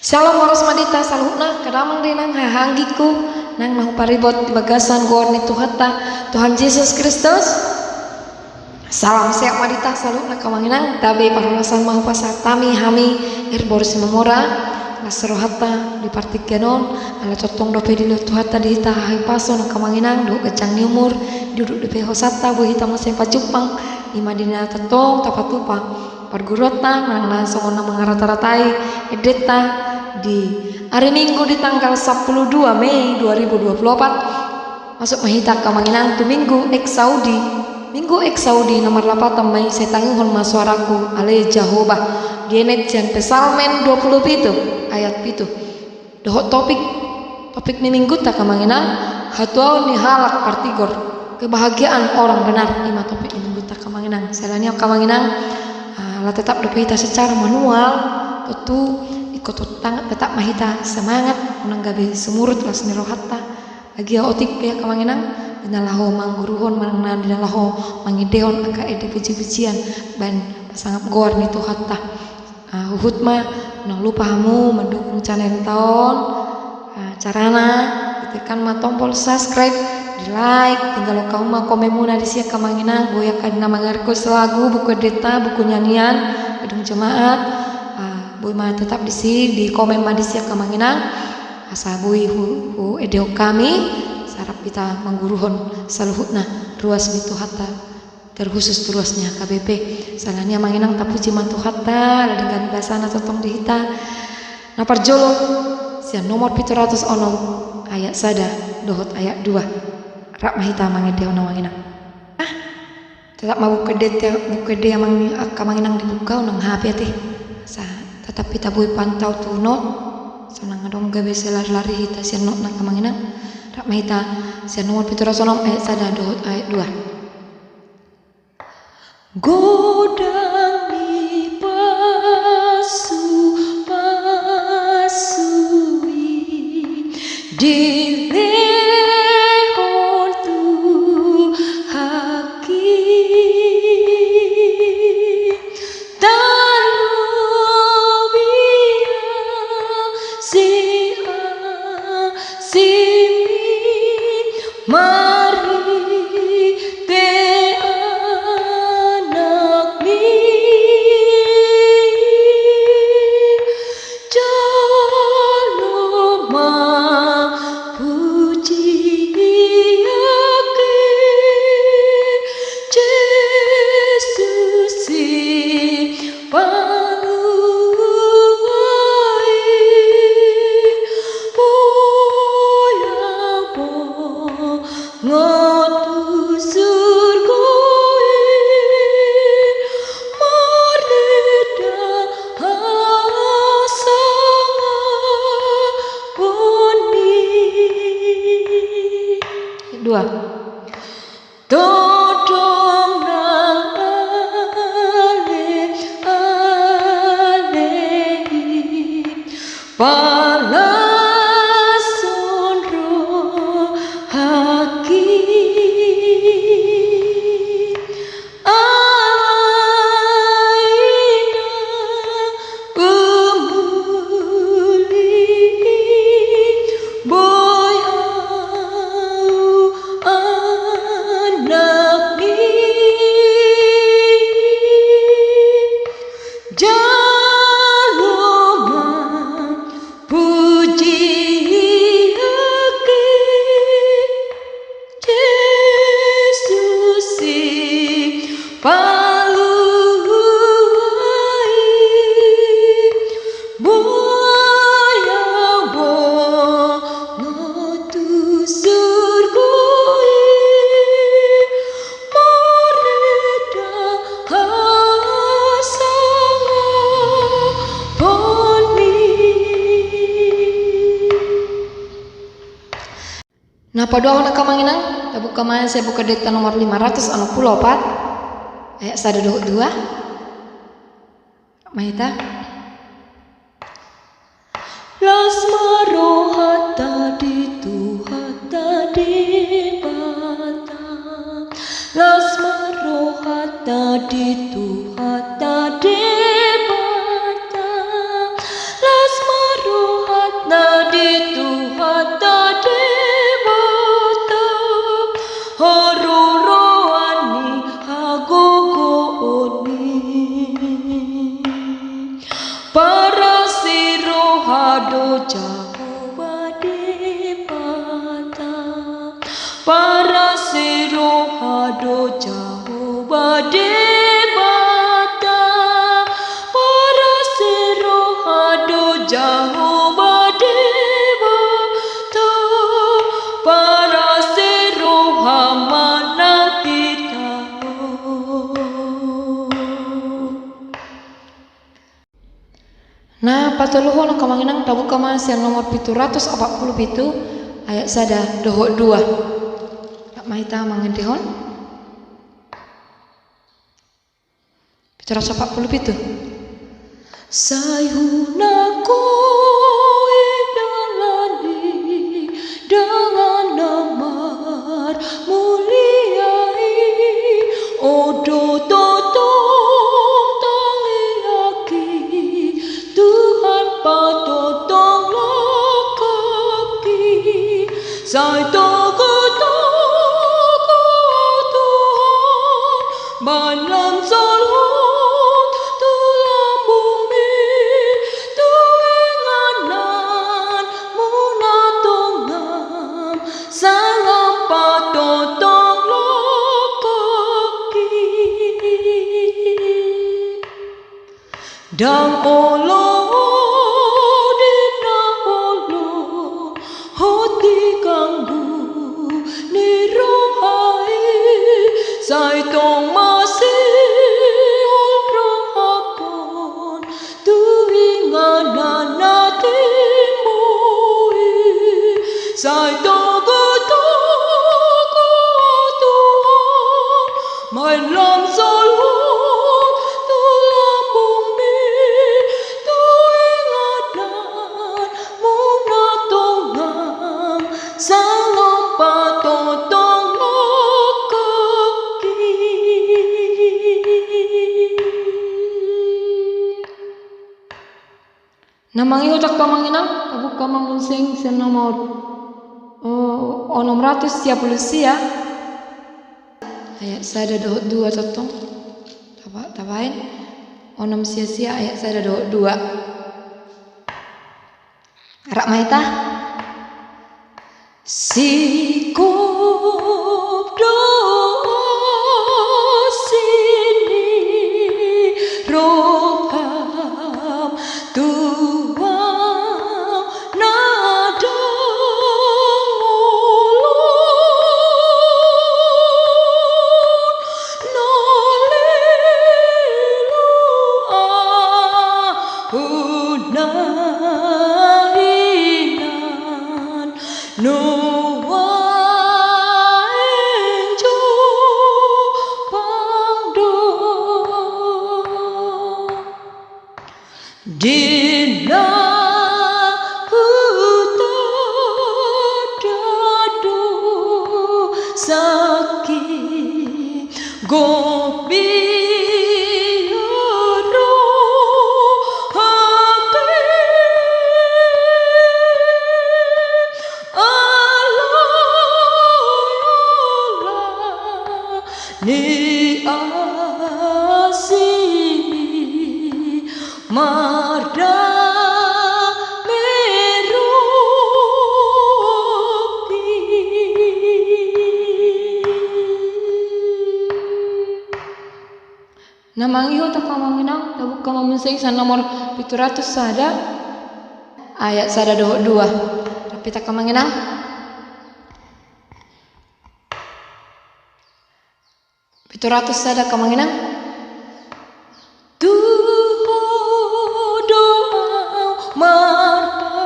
Shalom horos madita saluhna kadamang dinang hahanggiku nang mahu paribot di bagasan gorni Tuhan Yesus Kristus. Salam sehat madita saluhna kawanginang tabe parulasan mahu pasar tami hami irborsi memora nasrohata di partik genon ala cotong dope di Tuhata di hita hai paso na kawanginang do kecang ni umur duduk di hosata bu hita masih pacupang di madina tetong tapatupa pargurota nang langsung na mengarata-ratai edeta di hari Minggu di tanggal 12 Mei 2024 masuk mahita kamanginang tu Minggu ek Saudi nomor 8 Mei saya tangingon masuaraku ale Jehovah dienet jan pesalmen 27 ayat itu dohot topik ni Minggu tak kamanginang hatuau ni halak partigor kebahagiaan orang benar ima topik ni Minggu tak kamanginang selanya kamanginang lah tetap dopita secara manual tentu ikut tetap mahita semangat menanggapi semurut las nirohata lagi otik ya kamanginang dinalaho mangguruhon manang dinalaho mangidehon aka ede puji-pujian ban sangat gor ni Tuhata uhut mah nang lupa hamu mendukung channel tahun carana tekan mah tombol subscribe di like tinggal kau mah komen muna di sia kamanginang boya kadina mangarko selagu buku deta buku nyanyian gedung jemaat boy mah tetap di sini di komen mah di sia kamanginang asa boy hu edeo kami sarap kita mangguruhon saluhutna ruas di Tuhata terkhusus ruasnya KBP salahnya manginang tapuji man Tuhata dengan basana totong di hita napar jolo sia nomor 706 ayat sada dohot ayat 2 rak mahita mangedeo na manginang tetap mau buka dia mang kamanginang dibuka nang HP teh sa tetap kita boy pantau tu not senang adong gabe lari hita sia not na kamanginang rak mahita sia nomor 706 ayat sada dohot ayat 2 godang pasui di lehon tu haki talubia simi mari te anak mi jaloma puji ake Yesus si paluai boya bo ngotu surgoi marleda hasanga boni dua dodong nang ale palason roh haki aina umuli boy anak ni jaloma puji ake Yesus si paluai boya bo ngotu surgoi mareda hasanga boni. Napa doa na kamanginang tabuk kamana saya buka data nomor 564 ayat 122 mahita las marohata di Tuhata di bata las marohata di Tuhata di bata las marohata tuluhon kamanginang tabu kamasian nomor 747 ayat sada dohok 2. Tak mahita mangendihon 747. Sayhuna koe dalani dengan namar muliai odo totong tangiaki Tuhan patotong lakaki Sai toko toko Tuhan banlam salon tulang bumi tuinganan munatongam salam patotong lakaki dang olo dina olo hoti kanggu ni rohai sai tong masih olrohakon tuinganan natimui sai togo togo Tuhan main lam salon tulang bumi tuinganan munatongam salam patotong lakaki Namangi utak pamanginang tabuk kamamunsing sen nomor 630 sia ayat sada dohok 2 totong tapain onom sia-sia ayat sada dohok 2 rak maita sikop doa sini roham Tuhan nada molon nolelu nuaijo pangdo dina hutadado sakit gobi ni asini marda meroki namangiho tak kamanginang tabuk kamamunsing san nomor 700 sada ayat sada dohok 2 tapi tak kamanginang 700 sada kamanginang Tuhan doa martadan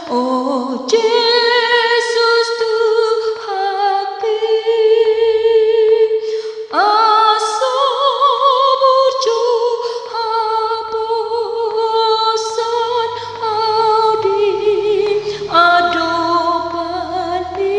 oh Yesus Tuhaki asa burju habosan audi adopani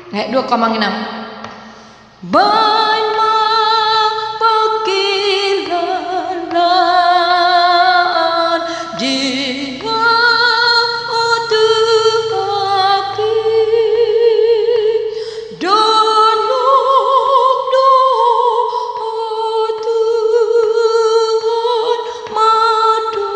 Ayat 2 kamanginang bain ma pakilalan jika otu haki donok doa Tuhan madu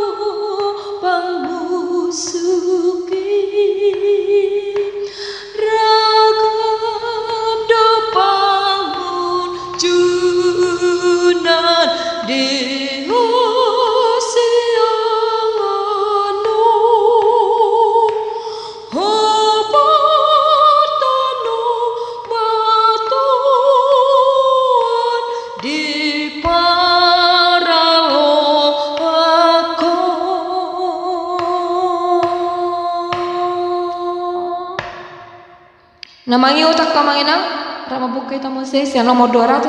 Namangi utak kamanginang rama buka itu Moses yang nomor 215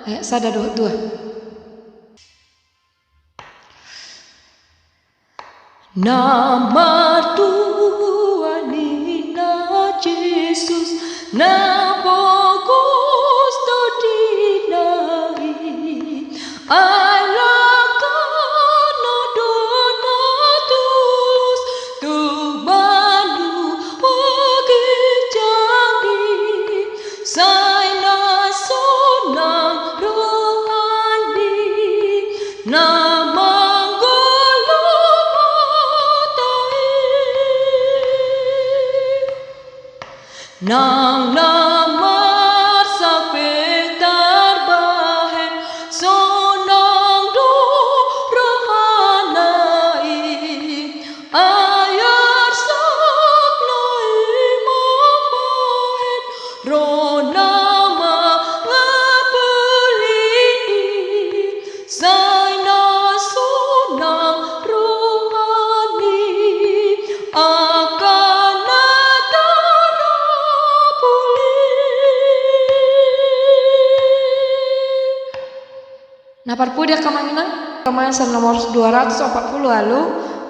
ayat 1-2. Nama Tuhan ina Yesus na bagus to dinai alakan dona tulus tu bandu wagi jangi saina sonang rohani nama nang namar sapetar bahen sonang do rohanai ayar saknai mambahen ronama ngapelini saina sonang rohani akan Napar pudia kamanginang kemasan nomor 240 lalu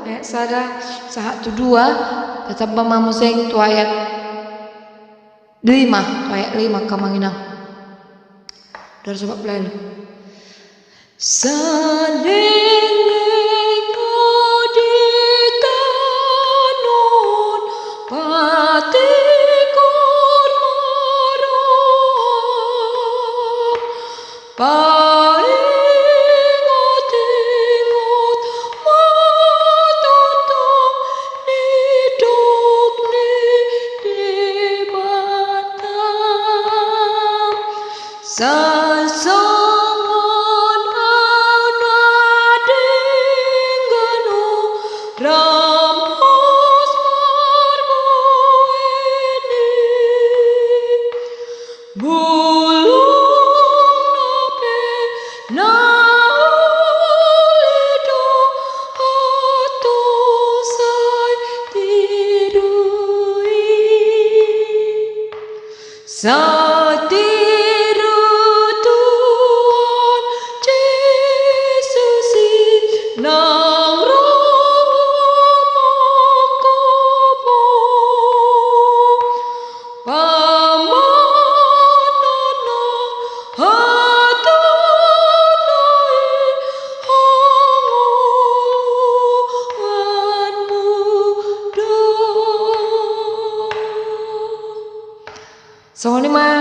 ayat sada sahat tu 2 tetap bama museng tu ayat 5 ayat 5 kamanginang 240 lalu saling koditanon pati kormaro Sasongon ana dingganu ramos marmoeni bulung nape naulido atau say tirui nang romokobo pamanana hatunai hanguan muda. So ini mah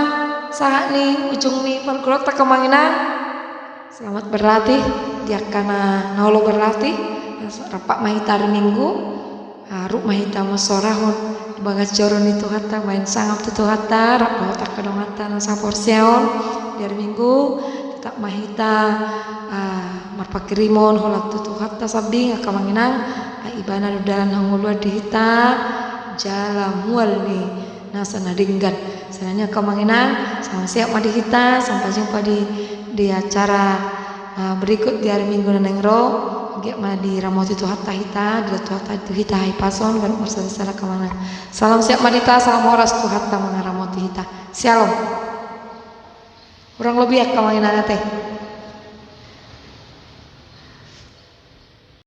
saat nih ujung nih pergolok tak kemanginan. Selamat berlatih. Dia karena nolo berlatih rapak mahita hari minggu haruk mahita masorahun bagas joron itu hata main sangap itu hata rapak otak kedong hata nasa porsion di hari minggu tetap mahita marpakirimon holat itu hata sabdi ngakamanginang ibana dudalan hangulua dihita jala mualni nasa nadinggan sebenarnya kamanginang sama siap madihita sampai jumpa di acara berikut di hari minggu naneng ro gak madi ramoti tu hatta hita dua tu hatta tu hita hai pason dan bersara kemana salam siap madita salam horas tu hatta mengaramoti hita shalom kurang lebih ya kemana teh